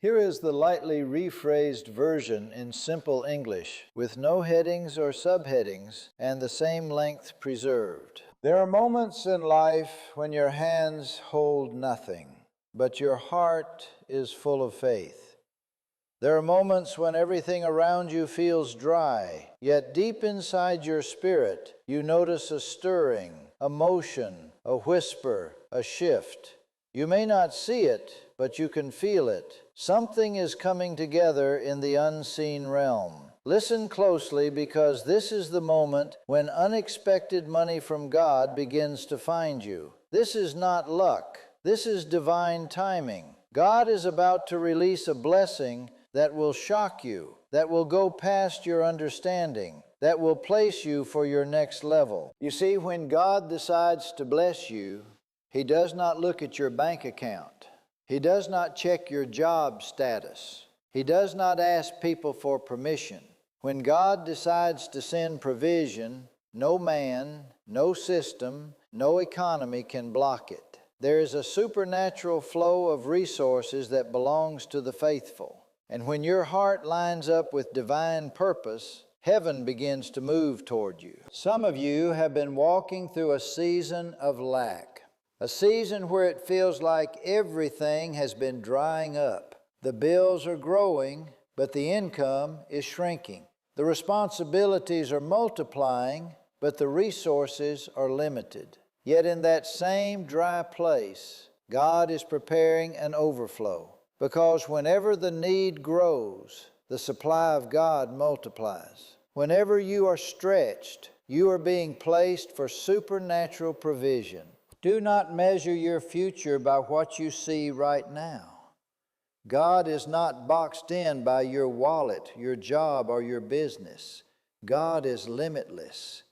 Here is the lightly rephrased version in simple English, with no headings or subheadings, and the same length preserved. There are moments in life when your hands hold nothing, but your heart is full of faith. There are moments when everything around you feels dry, yet deep inside your spirit, you notice a stirring, a motion, a whisper, a shift. You may not see it, but you can feel it. Something is coming together in the unseen realm. Listen closely, because this is the moment when unexpected money from God begins to find you. This is not luck. This is divine timing. God is about to release a blessing that will shock you, that will go past your understanding, that will place you for your next level. You see, when God decides to bless you, He does not look at your bank account. He does not check your job status. He does not ask people for permission. When God decides to send provision, no man, no system, no economy can block it. There is a supernatural flow of resources that belongs to the faithful. And when your heart lines up with divine purpose, heaven begins to move toward you. Some of you have been walking through a season of lack. A season where it feels like everything has been drying up. The bills are growing, but the income is shrinking. The responsibilities are multiplying, but the resources are limited. Yet in that same dry place, God is preparing an overflow. Because whenever the need grows, the supply of God multiplies. Whenever you are stretched, you are being placed for supernatural provision. Do not measure your future by what you see right now. God is not boxed in by your wallet, your job, or your business. God is limitless.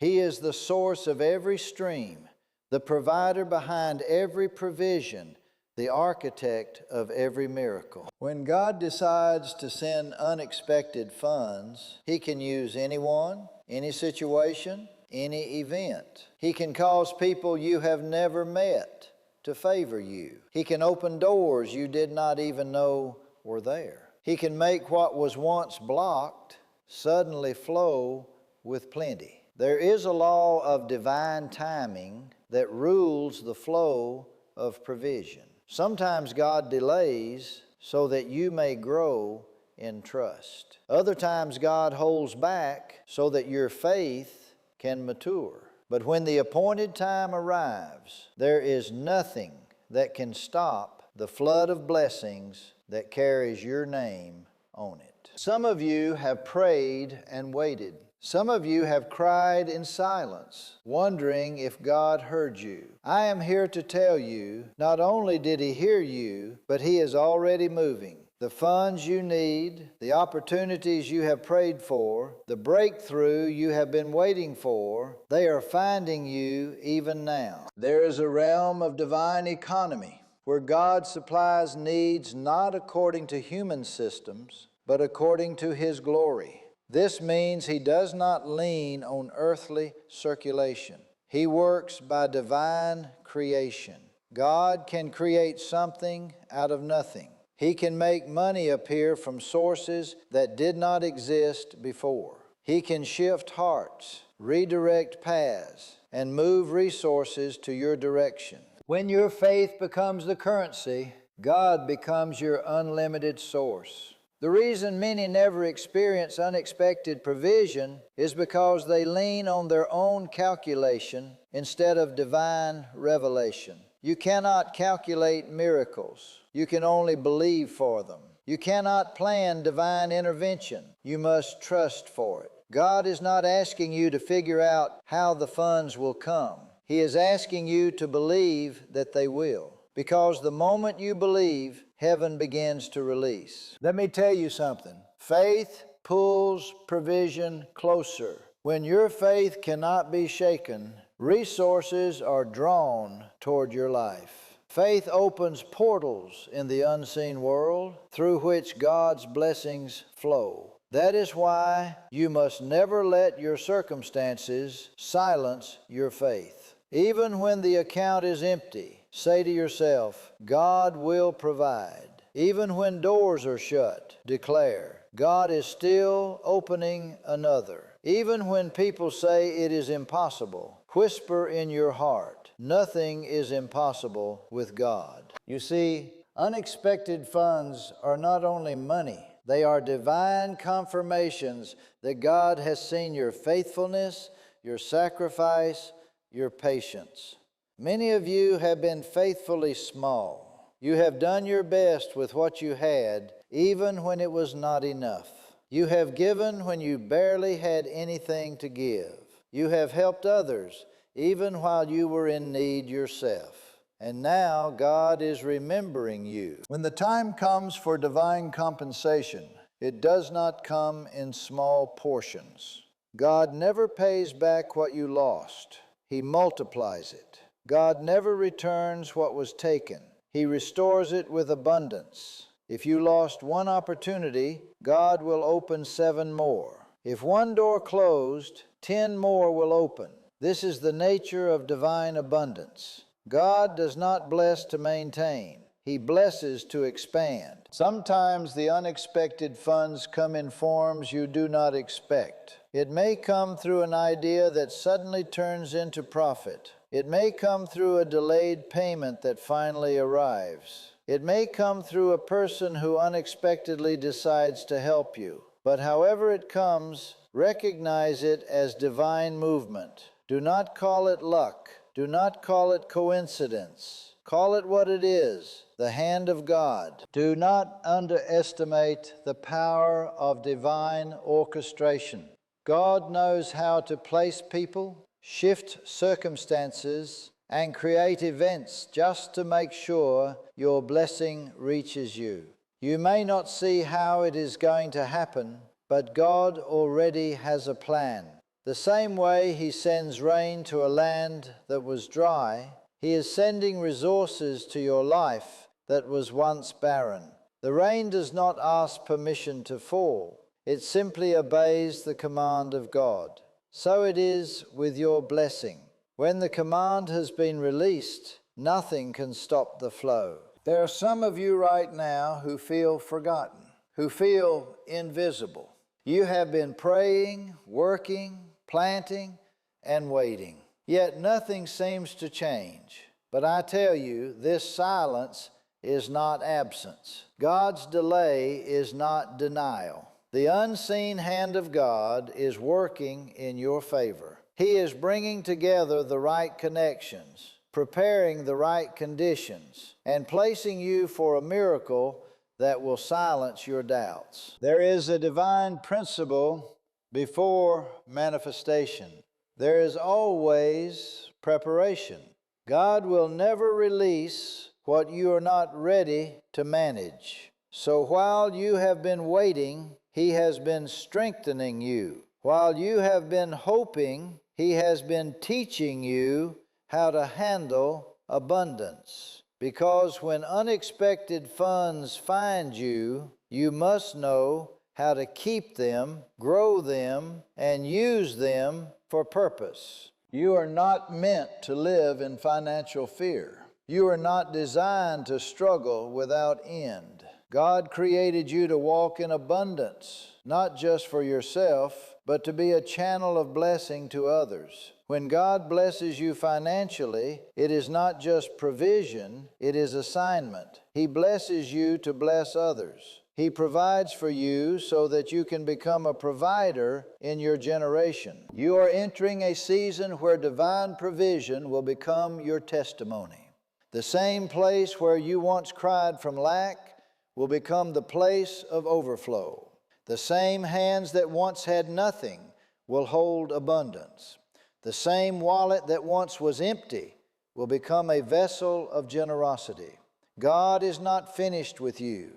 He is the source of every stream, the provider behind every provision, the architect of every miracle. When God decides to send unexpected funds, He can use anyone, any situation, any event. He can cause people you have never met to favor you. He can open doors you did not even know were there. He can make what was once blocked suddenly flow with plenty. There is a law of divine timing that rules the flow of provision. Sometimes God delays so that you may grow in trust. Other times God holds back so that your faith can mature. But when the appointed time arrives, there is nothing that can stop the flood of blessings that carries your name on it. Some of you have prayed and waited. Some of you have cried in silence, wondering if God heard you. I am here to tell you, not only did He hear you, but He is already moving. The funds you need, the opportunities you have prayed for, the breakthrough you have been waiting for, they are finding you even now. There is a realm of divine economy where God supplies needs not according to human systems, but according to His glory. This means He does not lean on earthly circulation. He works by divine creation. God can create something out of nothing. He can make money appear from sources that did not exist before. He can shift hearts, redirect paths, and move resources to your direction. When your faith becomes the currency, God becomes your unlimited source. The reason many never experience unexpected provision is because they lean on their own calculation instead of divine revelation. You cannot calculate miracles. You can only believe for them. You cannot plan divine intervention. You must trust for it. God is not asking you to figure out how the funds will come. He is asking you to believe that they will. Because the moment you believe, heaven begins to release. Let me tell you something. Faith pulls provision closer. When your faith cannot be shaken, resources are drawn toward your life. Faith opens portals in the unseen world through which God's blessings flow. That is why you must never let your circumstances silence your faith. Even when the account is empty, say to yourself, God will provide. Even when doors are shut, declare, God is still opening another. Even when people say it is impossible, whisper in your heart, nothing is impossible with God. You see, unexpected funds are not only money, they are divine confirmations that God has seen your faithfulness, your sacrifice, your patience. Many of you have been faithfully small. You have done your best with what you had, even when it was not enough. You have given when you barely had anything to give. You have helped others, even while you were in need yourself. And now God is remembering you. When the time comes for divine compensation, it does not come in small portions. God never pays back what you lost. He multiplies it. God never returns what was taken. He restores it with abundance. If you lost one opportunity, God will open 7 more. If one door closed, 10 more will open. This is the nature of divine abundance. God does not bless to maintain. He blesses to expand. Sometimes the unexpected funds come in forms you do not expect. It may come through an idea that suddenly turns into profit. It may come through a delayed payment that finally arrives. It may come through a person who unexpectedly decides to help you. But however it comes, recognize it as divine movement. Do not call it luck. Do not call it coincidence. Call it what it is, the hand of God. Do not underestimate the power of divine orchestration. God knows how to place people, shift circumstances, and create events just to make sure your blessing reaches you. You may not see how it is going to happen, but God already has a plan. The same way He sends rain to a land that was dry, He is sending resources to your life that was once barren. The rain does not ask permission to fall. It simply obeys the command of God. So it is with your blessing. When the command has been released, nothing can stop the flow. There are some of you right now who feel forgotten, who feel invisible. You have been praying, working, planting, and waiting. Yet nothing seems to change. But I tell you, this silence is not absence. God's delay is not denial. The unseen hand of God is working in your favor. He is bringing together the right connections, preparing the right conditions, and placing you for a miracle that will silence your doubts. There is a divine principle before manifestation. There is always preparation. God will never release what you are not ready to manage. So while you have been waiting, He has been strengthening you. While you have been hoping, He has been teaching you how to handle abundance. Because when unexpected funds find you, you must know how to keep them, grow them, and use them for purpose. You are not meant to live in financial fear. You are not designed to struggle without end. God created you to walk in abundance, not just for yourself, but to be a channel of blessing to others. When God blesses you financially, it is not just provision, it is assignment. He blesses you to bless others. He provides for you so that you can become a provider in your generation. You are entering a season where divine provision will become your testimony. The same place where you once cried from lack will become the place of overflow. The same hands that once had nothing will hold abundance. The same wallet that once was empty will become a vessel of generosity. God is not finished with you.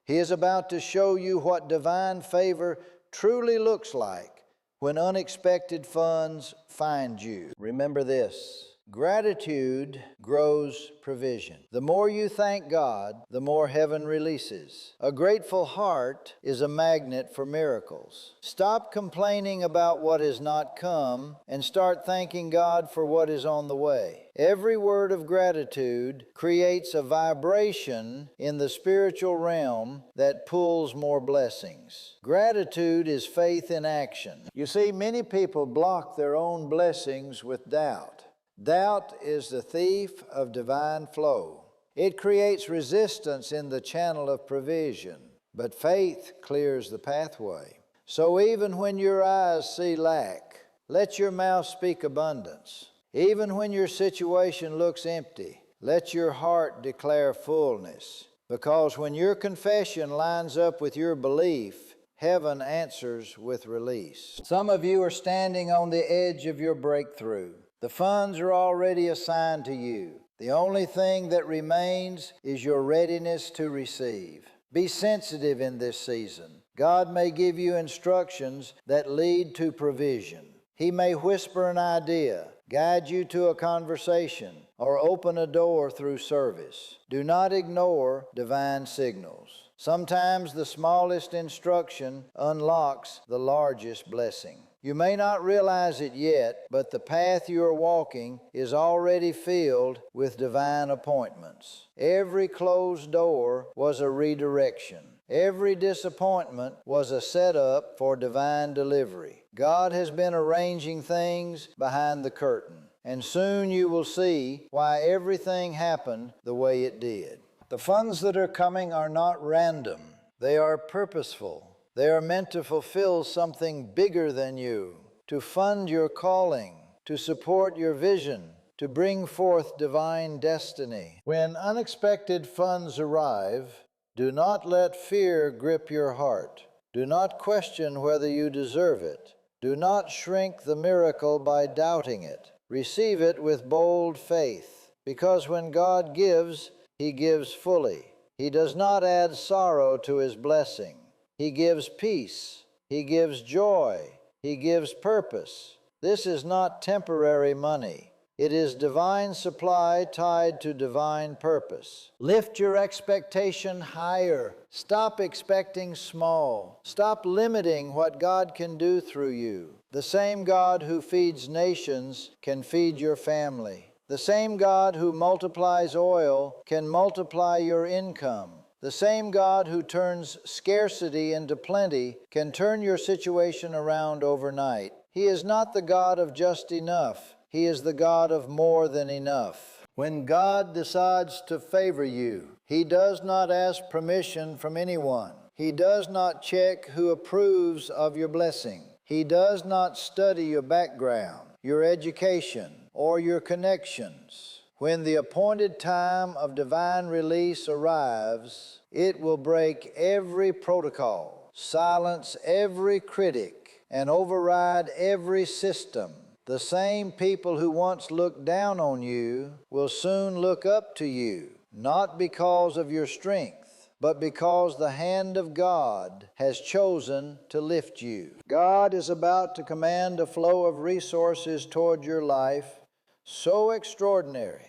He is about to show you what divine favor truly looks like when unexpected funds find you. Remember this: Gratitude grows provision. The more you thank God, the more heaven releases. A grateful heart is a magnet for miracles. Stop complaining about what has not come and start thanking God for what is on the way. Every word of gratitude creates a vibration in the spiritual realm that pulls more blessings. Gratitude is faith in action. You see, many people block their own blessings with doubt. Doubt is the thief of divine flow. It creates resistance in the channel of provision, but faith clears the pathway. So even when your eyes see lack, let your mouth speak abundance. Even when your situation looks empty, let your heart declare fullness. Because when your confession lines up with your belief, heaven answers with release. Some of you are standing on the edge of your breakthrough. The funds are already assigned to you. The only thing that remains is your readiness to receive. Be sensitive in this season. God may give you instructions that lead to provision. He may whisper an idea, guide you to a conversation, or open a door through service. Do not ignore divine signals. Sometimes the smallest instruction unlocks the largest blessing. You may not realize it yet, but the path you are walking is already filled with divine appointments. Every closed door was a redirection. Every disappointment was a setup for divine delivery. God has been arranging things behind the curtain, and soon you will see why everything happened the way it did. The funds that are coming are not random. They are purposeful. They are meant to fulfill something bigger than you, to fund your calling, to support your vision, to bring forth divine destiny. When unexpected funds arrive, do not let fear grip your heart. Do not question whether you deserve it. Do not shrink the miracle by doubting it. Receive it with bold faith, because when God gives, He gives fully. He does not add sorrow to His blessing. He gives peace. He gives joy. He gives purpose. This is not temporary money. It is divine supply tied to divine purpose. Lift your expectation higher. Stop expecting small. Stop limiting what God can do through you. The same God who feeds nations can feed your family. The same God who multiplies oil can multiply your income. The same God who turns scarcity into plenty can turn your situation around overnight. He is not the God of just enough. He is the God of more than enough. When God decides to favor you, He does not ask permission from anyone. He does not check who approves of your blessing. He does not study your background, your education, or your connections. When the appointed time of divine release arrives, it will break every protocol, silence every critic, and override every system. The same people who once looked down on you will soon look up to you, not because of your strength, but because the hand of God has chosen to lift you. God is about to command a flow of resources toward your life so extraordinary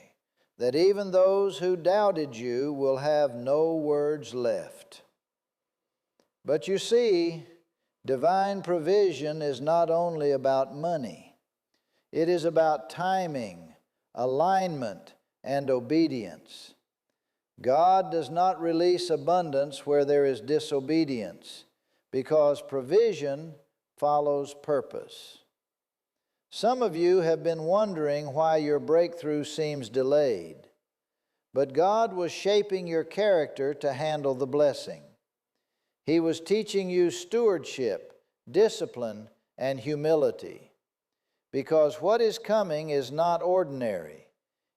that even those who doubted you will have no words left. But you see, divine provision is not only about money. It is about timing, alignment, and obedience. God does not release abundance where there is disobedience, because provision follows purpose. Some of you have been wondering why your breakthrough seems delayed, but God was shaping your character to handle the blessing. He was teaching you stewardship, discipline, and humility, because what is coming is not ordinary.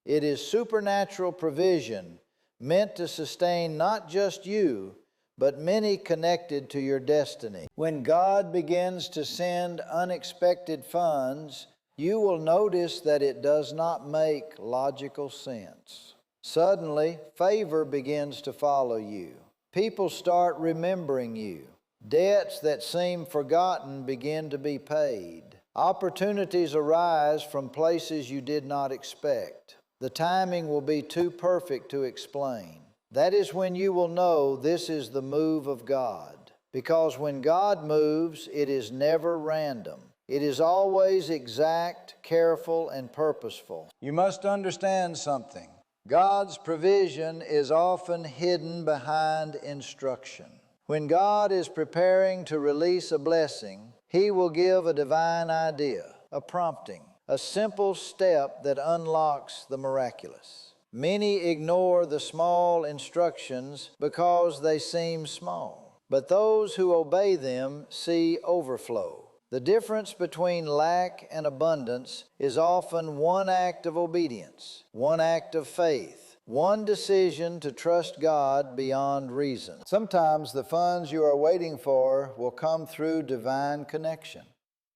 It is supernatural provision meant to sustain not just you, but many connected to your destiny. When God begins to send unexpected funds, you will notice that it does not make logical sense. Suddenly, favor begins to follow you. People start remembering you. Debts that seem forgotten begin to be paid. Opportunities arise from places you did not expect. The timing will be too perfect to explain. That is when you will know this is the move of God. Because when God moves, it is never random. It is always exact, careful, and purposeful. You must understand something. God's provision is often hidden behind instruction. When God is preparing to release a blessing, He will give a divine idea, a prompting, a simple step that unlocks the miraculous. Many ignore the small instructions because they seem small, but those who obey them see overflow. The difference between lack and abundance is often one act of obedience, one act of faith, one decision to trust God beyond reason. Sometimes the funds you are waiting for will come through divine connection.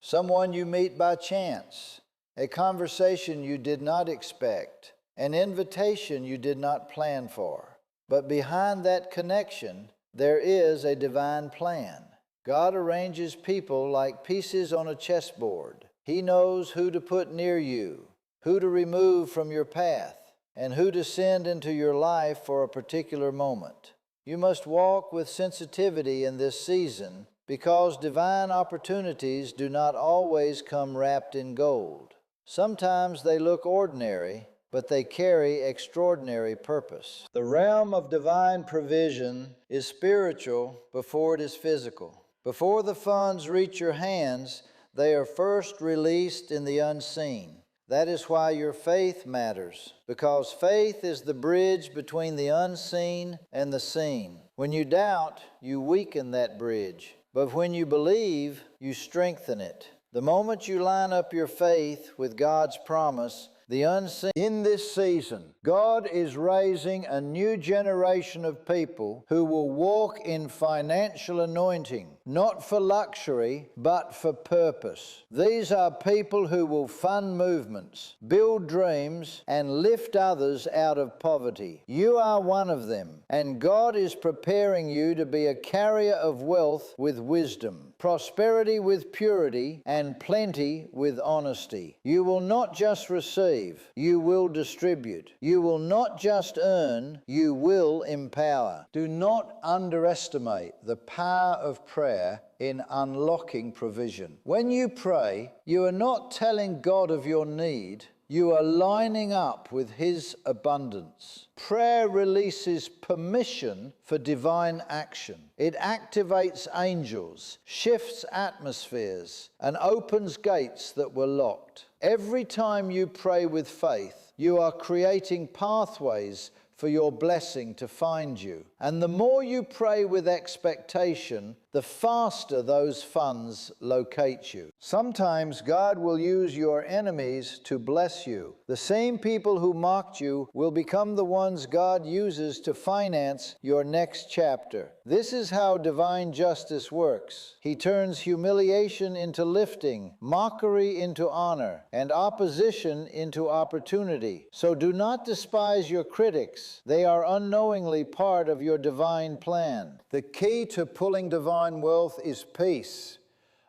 Someone you meet by chance, a conversation you did not expect, an invitation you did not plan for. But behind that connection, there is a divine plan. God arranges people like pieces on a chessboard. He knows who to put near you, who to remove from your path, and who to send into your life for a particular moment. You must walk with sensitivity in this season because divine opportunities do not always come wrapped in gold. Sometimes they look ordinary, but they carry extraordinary purpose. The realm of divine provision is spiritual before it is physical. Before the funds reach your hands, they are first released in the unseen. That is why your faith matters, because faith is the bridge between the unseen and the seen. When you doubt, you weaken that bridge, but when you believe, you strengthen it. The moment you line up your faith with God's promise, the unseen. In this season, God is raising a new generation of people who will walk in financial anointing, not for luxury, but for purpose. These are people who will fund movements, build dreams, and lift others out of poverty. You are one of them, and God is preparing you to be a carrier of wealth with wisdom, prosperity with purity, and plenty with honesty. You will not just receive, you will distribute. You will not just earn, you will empower. Do not underestimate the power of prayer in unlocking provision. When you pray, you are not telling God of your need, you are lining up with His abundance. Prayer releases permission for divine action. It activates angels, shifts atmospheres, and opens gates that were locked. Every time you pray with faith, you are creating pathways for your blessing to find you. And the more you pray with expectation, the faster those funds locate you. Sometimes God will use your enemies to bless you. The same people who mocked you will become the ones God uses to finance your next chapter. This is how divine justice works. He turns humiliation into lifting, mockery into honor, and opposition into opportunity. So do not despise your critics. They are unknowingly part of your divine plan. The key to pulling divine wealth is peace.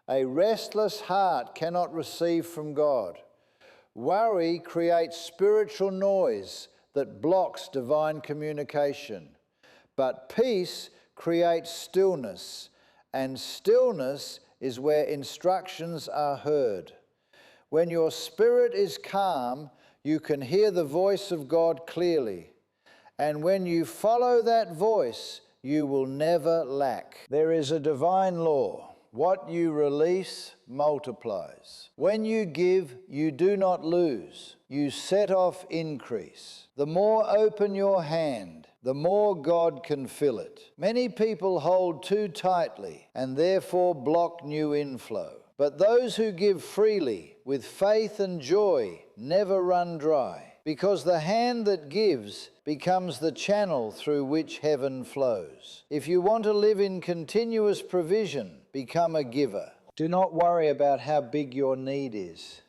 A restless heart cannot receive from God. Worry creates spiritual noise that blocks divine communication. But peace creates stillness, and stillness is where instructions are heard. When your spirit is calm, you can hear the voice of God clearly. And when you follow that voice, you will never lack. There is a divine law. What you release multiplies. When you give, you do not lose. You set off increase. The more open your hand, the more God can fill it. Many people hold too tightly and therefore block new inflow. But those who give freely with faith and joy never run dry, because the hand that gives becomes the channel through which heaven flows. If you want to live in continuous provision, become a giver. Do not worry about how big your need is.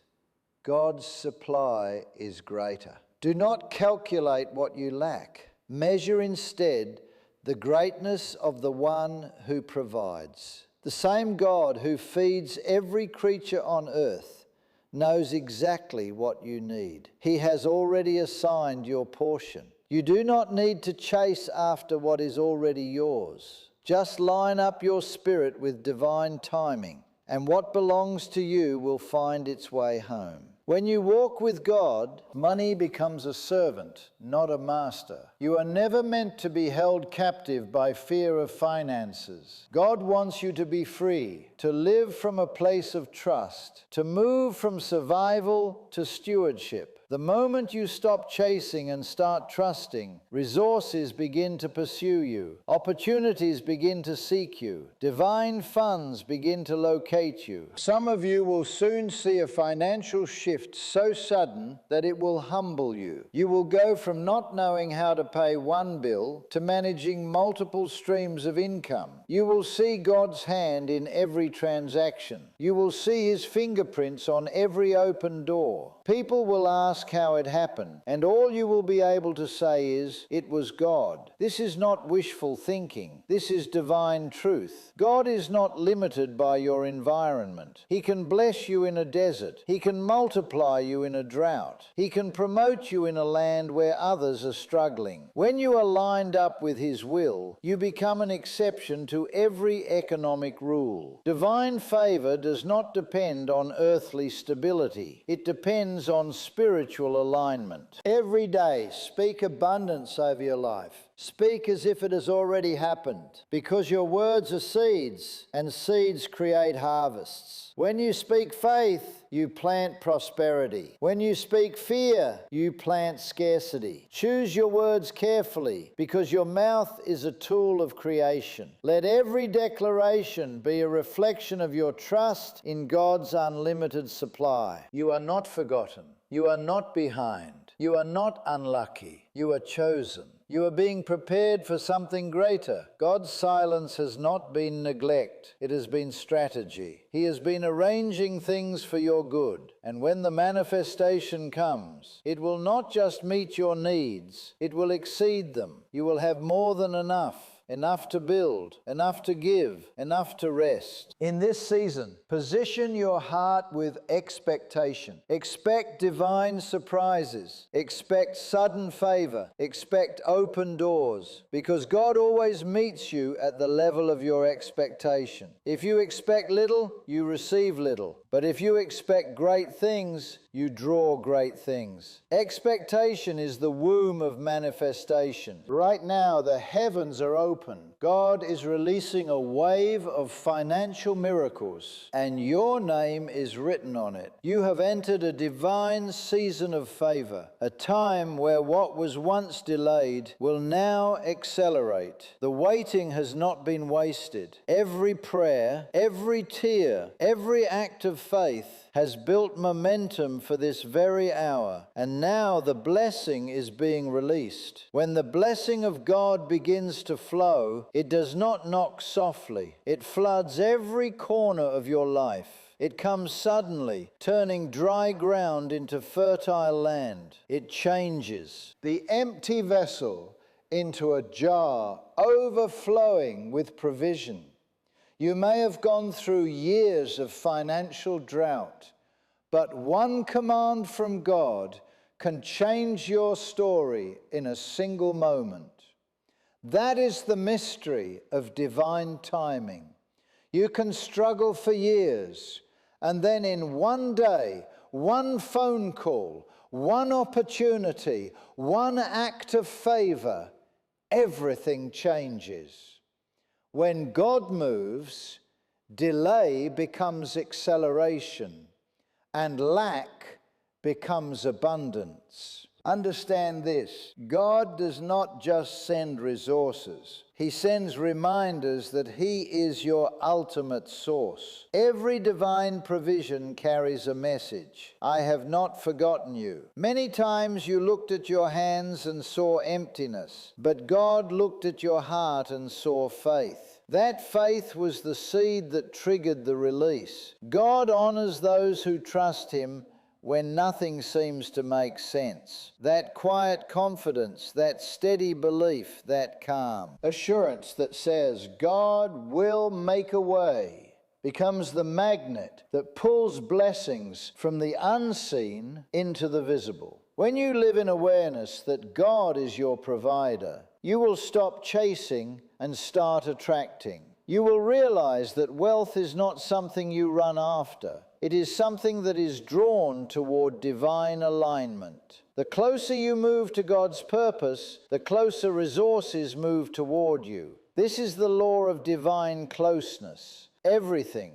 God's supply is greater. Do not calculate what you lack. Measure instead the greatness of the one who provides. The same God who feeds every creature on earth knows exactly what you need. He has already assigned your portion. You do not need to chase after what is already yours. Just line up your spirit with divine timing, and what belongs to you will find its way home. When you walk with God, money becomes a servant, not a master. You are never meant to be held captive by fear of finances. God wants you to be free, to live from a place of trust, to move from survival to stewardship. The moment you stop chasing and start trusting, resources begin to pursue you. Opportunities begin to seek you. Divine funds begin to locate you. Some of you will soon see a financial shift so sudden that it will humble you. You will go from not knowing how to pay one bill to managing multiple streams of income. You will see God's hand in every transaction. You will see His fingerprints on every open door. People will ask how it happened, and all you will be able to say is, "It was God." This is not wishful thinking. This is divine truth. God is not limited by your environment. He can bless you in a desert. He can multiply you in a drought. He can promote you in a land where others are struggling. When you are lined up with His will, you become an exception to every economic rule. Divine favor does not depend on earthly stability. It depends on spiritual alignment. Every day, speak abundance over your life. Speak as if it has already happened, because your words are seeds, and seeds create harvests. When you speak faith, you plant prosperity. When you speak fear, you plant scarcity. Choose your words carefully, because your mouth is a tool of creation. Let every declaration be a reflection of your trust in God's unlimited supply. You are not forgotten. You are not behind. You are not unlucky. You are chosen. You are being prepared for something greater. God's silence has not been neglect. It has been strategy. He has been arranging things for your good. And when the manifestation comes, it will not just meet your needs, it will exceed them. You will have more than enough. Enough to build, enough to give, enough to rest. In this season, position your heart with expectation. Expect divine surprises. Expect sudden favor. Expect open doors, because God always meets you at the level of your expectation. If you expect little, you receive little. But if you expect great things, you draw great things. Expectation is the womb of manifestation. Right now, the heavens are open. God is releasing a wave of financial miracles, and your name is written on it. You have entered a divine season of favor, a time where what was once delayed will now accelerate. The waiting has not been wasted. Every prayer, every tear, every act of faith has built momentum for this very hour, and now the blessing is being released. When the blessing of God begins to flow, it does not knock softly. It floods every corner of your life. It comes suddenly, turning dry ground into fertile land. It changes the empty vessel into a jar overflowing with provision. You may have gone through years of financial drought, but one command from God can change your story in a single moment. That is the mystery of divine timing. You can struggle for years, and then in one day, one phone call, one opportunity, one act of favor, everything changes. When God moves, delay becomes acceleration, and lack becomes abundance. Understand this: God does not just send resources. He sends reminders that He is your ultimate source. Every divine provision carries a message. I have not forgotten you. Many times you looked at your hands and saw emptiness, but God looked at your heart and saw faith. That faith was the seed that triggered the release. God honors those who trust Him when nothing seems to make sense. That quiet confidence, that steady belief, that calm assurance that says, God will make a way, becomes the magnet that pulls blessings from the unseen into the visible. When you live in awareness that God is your provider, you will stop chasing and start attracting. You will realize that wealth is not something you run after. It is something that is drawn toward divine alignment. The closer you move to God's purpose, the closer resources move toward you. This is the law of divine closeness. Everything